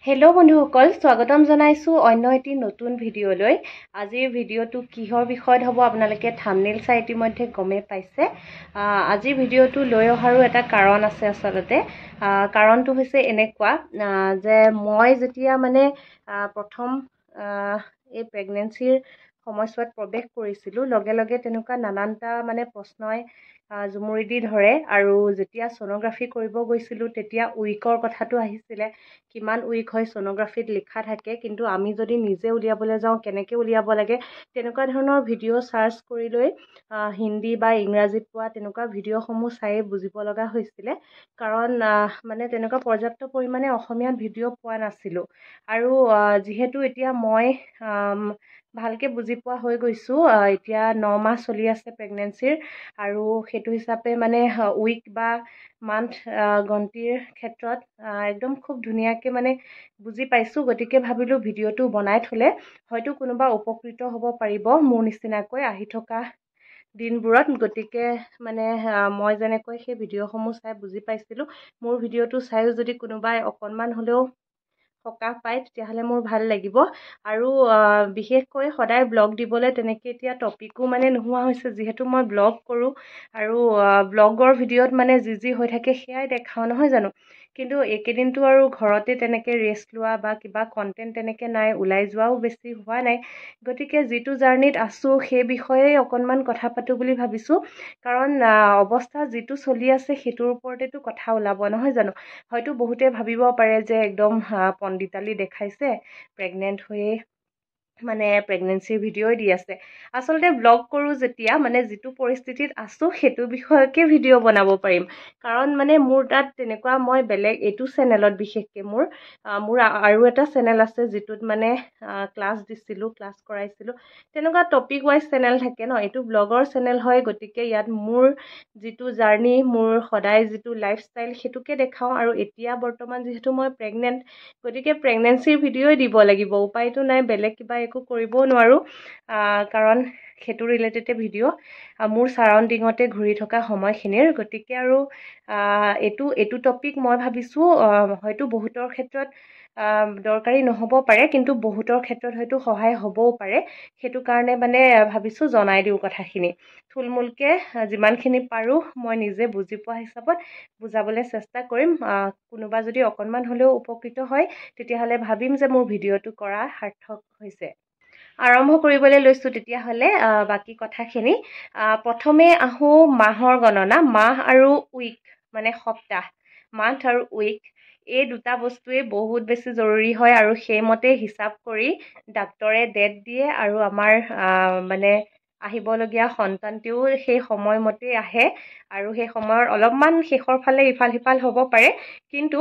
Hello' বন্ধুসকল, স্বাগতম জনাইছো অন্য এটি নতুন ভিডিঅ'লৈ। আজিৰ ভিডিঅ'টো কিহৰ বিষয়ত হ'ব আপোনালোকে থাম্বনেইল চাই ইতিমধ্যে গমেই পাইছে। আজিৰ ভিডিঅ'টো লৈ অহাৰো এটা কাৰণ আছে আচলতে। কাৰণটো হৈছে এনেকুৱা যে মই যেতিয়া প্ৰথম এই প্ৰেগনেঞ্চিৰ সময়ছোৱাত প্ৰৱেশ কৰিছিলোঁ, লগে লগে তেনেকুৱা নানানটা প্ৰশ্নই জুমুৰি দি ধৰে। আৰু যেতিয়া ছ'ন'গ্ৰাফি কৰিব গৈছিলোঁ তেতিয়া উইকৰ কথাটো আহিছিলে। কিমান উইক হয় ছ'ন'গ্ৰাফিত লিখা থাকে, কিন্তু আমি যদি নিজে উলিয়াবলৈ যাওঁ কেনেকৈ উলিয়াব লাগে তেনেকুৱা ধৰণৰ ভিডিঅ' চাৰ্চ কৰি লৈ হিন্দী বা ইংৰাজীত পোৱা তেনেকুৱা ভিডিঅ'সমূহ চায়ে বুজিব লগা হৈছিলে। কাৰণ তেনেকুৱা পৰ্যাপ্ত পৰিমাণে অসমীয়াত ভিডিঅ' পোৱা নাছিলোঁ। আৰু যিহেতু এতিয়া মই ভালকৈ বুজি পোৱা হৈ গৈছোঁ, এতিয়া 9 মাহ চলি আছে প্ৰেগনেঞ্চিৰ, আৰু সেইটো হিচাপে উইক বা মান্থ গন্তিৰ ক্ষেত্ৰত একদম খুব ধুনীয়াকৈ বুজি পাইছোঁ। গতিকে ভাবিলোঁ ভিডিঅ'টো বনাই থ'লে হয়তো কোনোবা উপকৃত হ'ব পাৰিব মোৰ নিচিনাকৈ আহি থকা দিনবোৰত। গতিকে মই যেনেকৈ সেই ভিডিঅ'সমূহ চাই বুজি পাইছিলোঁ, মোৰ ভিডিঅ'টো চাইও যদি কোনোবাই অকণমান হ'লেও সকাহ পায় তেতিয়াহ'লে মোৰ ভাল লাগিব। আৰু বিশেষকৈ সদায় ব্লগ দিবলৈ তেনেকৈ এতিয়া টপিকো নোহোৱা হৈছে, যিহেতু মই ব্লগ কৰোঁ আৰু ব্লগৰ ভিডিঅ'ত যি হৈ থাকে সেয়াই দেখাওঁ, নহয় জানো। কিন্তু এইকেইদিনটো আৰু ঘৰতে তেনেকৈ ৰেষ্ট লোৱা বা কিবা কণ্টেণ্ট তেনেকৈ নাই, ওলাই যোৱাও বেছি হোৱা নাই। গতিকে যিটো জাৰ্ণিত আছোঁ সেই বিষয়ে অকণমান কথা পাতোঁ বুলি ভাবিছোঁ। কাৰণ অৱস্থা যিটো চলি আছে সেইটোৰ ওপৰতেতো কথা ওলাব, নহয় জানো। হয়তো বহুতে ভাবিব পাৰে যে একদম পণ্ডিতালি দেখাইছে, প্ৰেগনেণ্ট হৈয়ে প্ৰেগনেঞ্চিৰ ভিডিঅ'ই দি আছে। আচলতে ব্লগ কৰোঁ যেতিয়া যিটো পৰিস্থিতিত আছোঁ সেইটো বিষয়কে ভিডিঅ' বনাব পাৰিম। কাৰণ মোৰ তাত তেনেকুৱা, মই বেলেগ এইটো চেনেলত বিশেষকৈ মোৰ আৰু এটা চেনেল আছে যিটোত ক্লাছ দিছিলোঁ, ক্লাছ কৰাইছিলোঁ। তেনেকুৱা টপিক ৱাইজ চেনেল থাকে ন, এইটো ব্লগৰ চেনেল হয়। গতিকে ইয়াত মোৰ যিটো জাৰ্ণি, মোৰ সদায় যিটো লাইফষ্টাইল সেইটোকে দেখাওঁ। আৰু এতিয়া বৰ্তমান যিহেতু মই প্ৰেগনেণ্ট, গতিকে প্ৰেগনেঞ্চিৰ ভিডিঅ'ই দিব লাগিব, উপায়তো নাই, বেলেগ কিবা একো কৰিবও নোৱাৰোঁ। কাৰণ সেইটো ৰিলেটেডে ভিডিঅ' মোৰ ছাৰাউণ্ডিঙতে ঘূৰি থকা সময়খিনিৰ। গতিকে আৰু এইটো টপিক মই ভাবিছোঁ হয়তো বহুতৰ ক্ষেত্ৰত দৰকাৰী নহ'ব পাৰে, কিন্তু বহুতৰ ক্ষেত্ৰত হয়তো সহায় হ'বও পাৰে। সেইটো কাৰণে ভাবিছোঁ জনাই দিওঁ কথাখিনি থুলমূলকৈ, যিমানখিনি পাৰোঁ মই নিজে বুজি পোৱা হিচাপত বুজাবলৈ চেষ্টা কৰিম। কোনোবা যদি অকণমান হ'লেও উপকৃত হয় তেতিয়াহ'লে ভাবিম যে মোৰ ভিডিঅ'টো কৰা সাৰ্থক হৈছে। আৰম্ভ কৰিবলৈ লৈছোঁ তেতিয়াহ'লে বাকী কথাখিনি। প্ৰথমে আহোঁ মাহৰ গণনা। মাহ আৰু উইক সপ্তাহ, মান্থ আৰু উইক, এই দুটা বস্তুৱেই বহুত বেছি জৰুৰী হয়। আৰু সেইমতে হিচাপ কৰি ডাক্তৰে ডেট দিয়ে, আৰু আমাৰ আহিবলগীয়া সন্তানটোও সেই সময়মতেই আহে। আৰু সেই সময়ৰ অলপমান শেষৰ ফালে ইফাল সিফাল হ'ব পাৰে, কিন্তু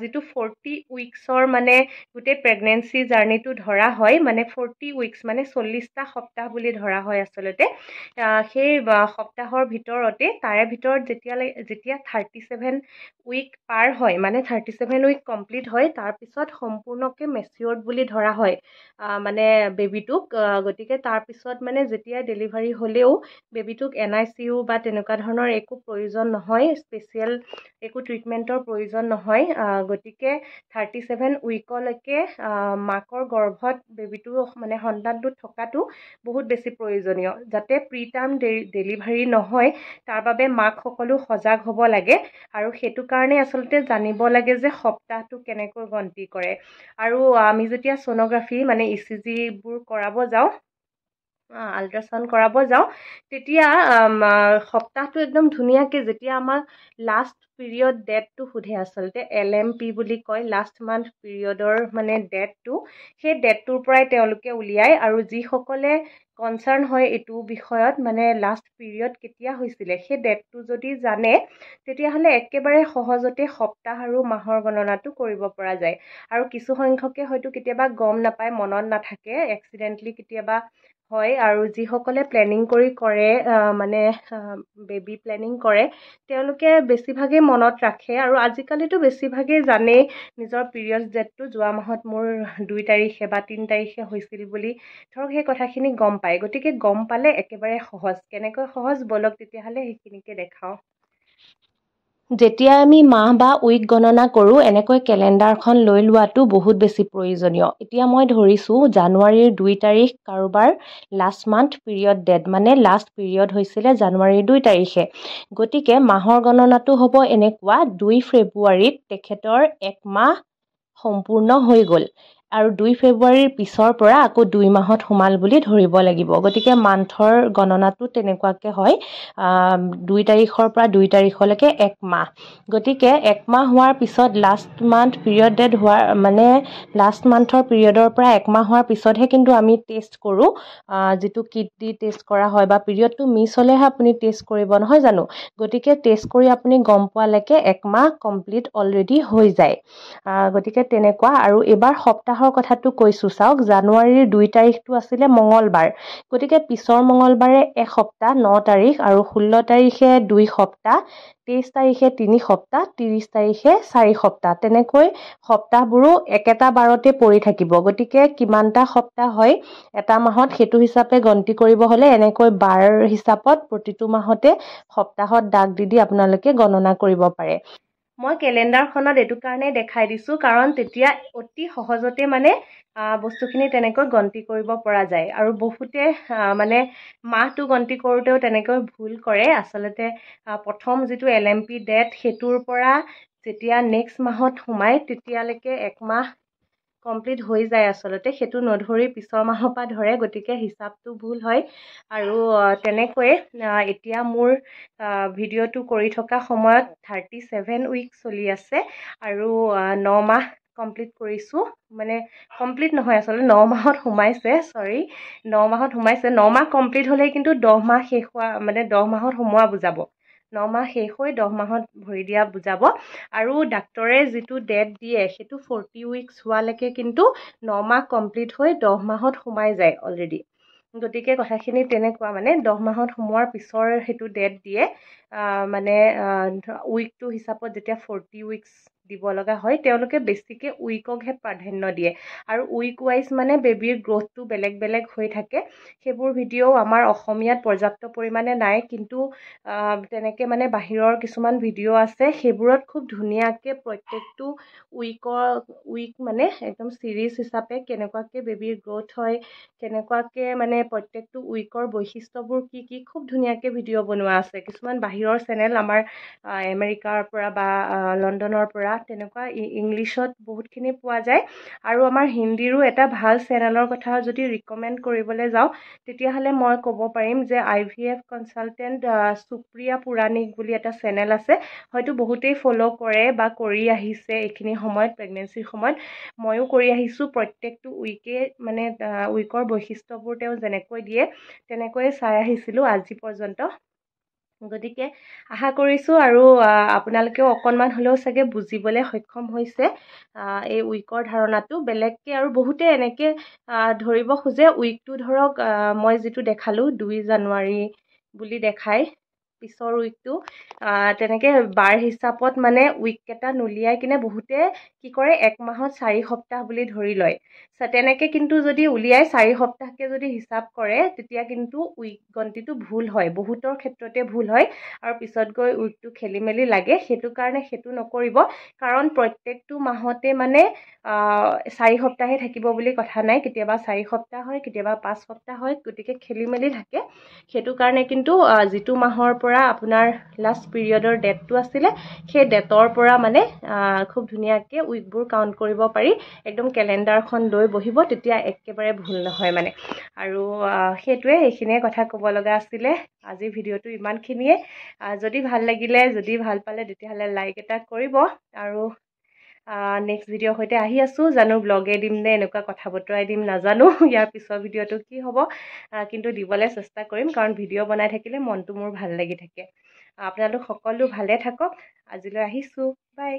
যিটো 40 উইকছৰ গোটেই প্ৰেগনেঞ্চি জাৰ্ণিটো ধৰা হয়, 40 উইকছ 40টা সপ্তাহ বুলি ধৰা হয় আচলতে। সেই সপ্তাহৰ ভিতৰতে, তাৰে ভিতৰত যেতিয়া 37 উইক পাৰ হয়, 37 উইক কমপ্লিট হয়, তাৰপিছত সম্পূৰ্ণকৈ মেচিয়ৰ্ড বুলি ধৰা হয় বেবীটোক। গতিকে তাৰপিছত যেতিয়া ডেলিভাৰী হ'লেও বেবীটোক NICU বা তেনেকুৱা ধৰণৰ একো প্ৰয়োজন নহয়, স্পেচিয়েল একো ট্ৰিটমেণ্টৰ প্ৰয়োজন নহয়। গতিকে 37 উইকলৈকে মাকৰ গৰ্ভত বেবীটো সন্তানটো থকাটো বহুত বেছি প্ৰয়োজনীয়, যাতে প্ৰি টাৰ্ম ডেলিভাৰী নহয় তাৰ বাবে মাকসকলো সজাগ হ'ব লাগে। আৰু সেইটো কাৰণে আচলতে জানিব লাগে যে সপ্তাহটো কেনেকৈ গন্তি কৰে। আৰু আমি যেতিয়া ছ'ন'গ্ৰাফি ECGবোৰ কৰাব যাওঁ, আল্ট্ৰাচাউণ্ড কৰাব যাওঁ, তেতিয়া সপ্তাহটো একদম ধুনীয়াকৈ, যেতিয়া আমাক লাষ্ট পিৰিয়ড ডেটটো সোধে, আচলতে LMP বুলি কয়, লাষ্ট মান্থ পিৰিয়ডৰ ডেটটো, সেই ডেটটোৰ পৰাই তেওঁলোকে উলিয়ায়। আৰু যিসকলে কনচাৰ্ণ হয় এইটো বিষয়ত, লাষ্ট পিৰিয়ড কেতিয়া হৈছিলে সেই ডেটটো যদি জানে তেতিয়াহ'লে একেবাৰে সহজতে সপ্তাহ আৰু মাহৰ গণনাটো কৰিব পৰা যায়। আৰু কিছু সংখ্যকে হয়তো কেতিয়াবা গম নাপায়, মনত নাথাকে, এক্সিডেণ্টলি কেতিয়াবা হয়। আৰু যিসকলে প্লেনিং কৰি কৰে, বেবী প্লেনিং কৰে, তেওঁলোকে বেছিভাগেই মনত ৰাখে। আৰু আজিকালিতো বেছিভাগেই জানেই নিজৰ পিৰিয়ডছ ডেটটো, যোৱা মাহত মোৰ 2 তাৰিখে বা 3 তাৰিখে হৈছিল বুলি ধৰক সেই কথাখিনি গম পায়। গতিকে গম পালে একেবাৰে সহজ। কেনেকৈ সহজ বলক তেতিয়াহ'লে সেইখিনিকে দেখাওঁ। যেতিয়া আমি মাহ বা উইক গণনা কৰোঁ এনেকৈ কেলেণ্ডাৰখন লৈ লোৱাটো বহুত বেছি প্ৰয়োজনীয়। এতিয়া মই ধৰিছোঁ জানুৱাৰীৰ 2 তাৰিখ কাৰোবাৰ লাষ্ট মান্থ পিৰিয়ড ডেট, মানে লাষ্ট পিৰিয়ড হৈছিলে জানুৱাৰীৰ 2 তাৰিখে। গতিকে মাহৰ গণনাটো হ'ব এনেকুৱা, 2 ফেব্ৰুৱাৰীত তেখেতৰ 1 মাহ সম্পূৰ্ণ হৈ গ'ল আৰু 2 ফেব্ৰুৱাৰীৰ পিছৰ পৰা আকৌ 2 মাহত সোমাল বুলি ধৰিব লাগিব। গতিকে মান্থৰ গণনাটো তেনেকুৱাকৈ হয়, 2 তাৰিখৰ পৰা 2 তাৰিখলৈকে 1 মাহ। গতিকে 1 মাহ হোৱাৰ পিছত লাষ্ট মান্থ পিৰিয়ড ডেট হোৱাৰ মানে লাষ্ট মান্থৰ পিৰিয়ডৰ পৰা 1 মাহ হোৱাৰ পিছতহে কিন্তু আমি টেষ্ট কৰোঁ, যিটো কিট দি টেষ্ট কৰা হয় বা পিৰিয়ডটো মিছ হ'লেহে আপুনি টেষ্ট কৰিব, নহয় জানো? গতিকে টেষ্ট কৰি আপুনি গম পোৱালৈকে 1 মাহ কমপ্লিট অলৰেডি হৈ যায়। গতিকে তেনেকুৱা। আৰু এইবাৰ সপ্তাহৰ কথাটো কৈছোঁ চাওক, জানুৱাৰীৰ 2 তাৰিখটো আছিলে মঙলবাৰ। গতিকে পিছৰ মঙলবাৰে 1 সপ্তাহ 9 তাৰিখ আৰু 16 তাৰিখে 2 সপ্তাহ, 23 তাৰিখে 3 সপ্তাহ, 30 তাৰিখে 4 সপ্তাহ। তেনেকৈ সপ্তাহবোৰো একেটা বাৰতে পৰি থাকিব। গতিকে কিমানটা সপ্তাহ হয় এটা মাহত সেইটো হিচাপে গন্তি কৰিব হ'লে এনেকৈ বাৰ হিচাপত প্ৰতিটো মাহতে সপ্তাহত দাগ দি আপোনালোকে গণনা কৰিব পাৰে। মই কেলেণ্ডাৰখনত এইটো কাৰণে দেখাই দিছোঁ কাৰণ তেতিয়া অতি সহজতে মানে বস্তুখিনি তেনেকৈ গন্তি কৰিব পৰা যায়। আৰু বহুতে মানে মাহটো গন্তি কৰোঁতেও তেনেকৈ ভুল কৰে। আচলতে প্ৰথম যিটো LMP ডেট সেইটোৰ পৰা যেতিয়া নেক্সট মাহত সোমায় তেতিয়ালৈকে 1 মাহ কমপ্লিট হৈ যায়। আচলতে সেইটো নধৰি পিছৰ মাহৰ পৰা ধৰে, গতিকে হিচাপটো ভুল হয়। আৰু তেনেকৈয়ে এতিয়া মোৰ ভিডিঅ'টো কৰি থকা সময়ত 37 উইক চলি আছে আৰু 9 মাহ কমপ্লিট কৰিছোঁ। মানে কমপ্লিট নহয়, আচলতে 9 মাহত সোমাইছে, 9 মাহত সোমাইছে। 9 মাহ কমপ্লিট হ'লেই কিন্তু 10 মাহ শেষ হোৱা, মানে 10 মাহত সোমোৱা বুজাব। 9 মাহ শেষ হৈ 10 মাহত ভৰি দিয়া বুজাব। আৰু ডাক্তৰে যিটো ডেট দিয়ে সেইটো 40 উইকছ হোৱালৈকে কিন্তু 9 মাহ কমপ্লিট হৈ 10 মাহত সোমাই যায় অলৰেডি। গতিকে কথাখিনি তেনেকুৱা, মানে 10 মাহত সোমোৱাৰ পিছৰ সেইটো ডেট দিয়ে। মানে উইকটো হিচাপত যেতিয়া 40 উইকছ দিব লগা হয়, তেওঁলোকে বেছিকৈ উইককহে প্ৰাধান্য দিয়ে। আৰু উইক ৱাইজ মানে বেবীৰ গ্ৰথটো বেলেগ বেলেগ হৈ থাকে। সেইবোৰ ভিডিঅ' আমাৰ অসমীয়াত পৰ্যাপ্ত পৰিমাণে নাই, কিন্তু তেনেকৈ মানে বাহিৰৰ কিছুমান ভিডিঅ' আছে, সেইবোৰত খুব ধুনীয়াকৈ প্ৰত্যেকটো উইক মানে একদম চিৰিজ হিচাপে কেনেকুৱাকৈ বেবীৰ গ্ৰথ হয়, কেনেকুৱাকৈ মানে প্ৰত্যেকটো উইকৰ বৈশিষ্ট্যবোৰ কি কি খুব ধুনীয়াকৈ ভিডিঅ' বনোৱা আছে। কিছুমান বাহিৰৰ চেনেল আমাৰ আমেৰিকাৰ পৰা বা লণ্ডনৰ পৰা তেনেকুৱা ইংলিছত বহুতখিনি পোৱা যায়। আৰু আমাৰ হিন্দীৰো এটা ভাল চেনেলৰ কথা যদি ৰিকমেণ্ড কৰিবলৈ যাওঁ তেতিয়াহ'লে মই ক'ব পাৰিম যে IVF কনচালটেণ্ট সুপ্ৰিয়া পুৰাণিক বুলি এটা চেনেল আছে। হয়তো বহুতেই ফ'ল' কৰে বা কৰি আহিছে এইখিনি সময়ত, প্ৰেগনেঞ্চিৰ সময়ত। ময়ো কৰি আহিছোঁ। প্ৰত্যেকটো উইকে মানে উইকৰ বৈশিষ্ট্যবোৰ তেওঁ যেনেকৈ দিয়ে তেনেকৈয়ে চাই আহিছিলোঁ আজি পৰ্যন্ত। গতিকে আশা কৰিছোঁ আৰু আপোনালোকেও অকণমান হ'লেও চাগে বুজিবলৈ সক্ষম হৈছে এই উইকৰ ধাৰণাটো। বেলেগকৈ আৰু বহুতে এনেকৈ ধৰিব খোজে উইকটো, ধৰক মই যিটো দেখালোঁ 2 জানুৱাৰী বুলি দেখায়, পিছৰ উইকটো তেনেকৈ বাৰ হিচাপত মানে উইককেইটা নুলিয়াই কিনে বহুতে কি কৰে 1 মাহত 4 সপ্তাহ বুলি ধৰি লয়। তেনেকৈ কিন্তু যদি উলিয়াই 4 সপ্তাহকৈ যদি হিচাপ কৰে তেতিয়া কিন্তু উইক গন্তিটো ভুল হয়, বহুতৰ ক্ষেত্ৰতে ভুল হয় আৰু পিছত গৈ উইকটো খেলি মেলি লাগে। সেইটো কাৰণে সেইটো নকৰিব, কাৰণ প্ৰত্যেকটো মাহতে মানে 4 সপ্তাহে থাকিব বুলি কথা নাই। কেতিয়াবা 4 সপ্তাহ হয়, কেতিয়াবা 5 সপ্তাহ হয়, গতিকে খেলি মেলি থাকে। সেইটো কাৰণে কিন্তু যিটো মাহৰ পৰা আপোনাৰ লাষ্ট পিৰিয়ডৰ ডেটটো আছিলে সেই ডেটৰ পৰা মানে খুব ধুনীয়াকৈ উইকবোৰ কাউণ্ট কৰিব পাৰি। একদম কেলেণ্ডাৰখন লৈ বহিব, তেতিয়া একেবাৰে ভুল নহয় মানে। আৰু এইখিনিয়ে কথা ক'ব লগা আছিলে। আজিৰ ভিডিঅ'টো ইমানখিনিয়ে। যদি ভাল লাগিলে, যদি ভাল পালে তেতিয়াহ'লে লাইক এটা কৰিব। আৰু নেক্সট ভিডিঅ'ৰ সৈতে আহি আছোঁ। জানো ব্লগে দিম নে এনেকুৱা কথা বতৰাই দিম নাজানো, ইয়াৰ পিছৰ ভিডিঅ'টো কি হ'ব, কিন্তু দিবলৈ চেষ্টা কৰিম, কাৰণ ভিডিঅ' বনাই থাকিলে মনটো মোৰ ভাল লাগি থাকে। আপোনালোক সকলো ভালে থাকক। আজিলৈ আহিছোঁ, বাই।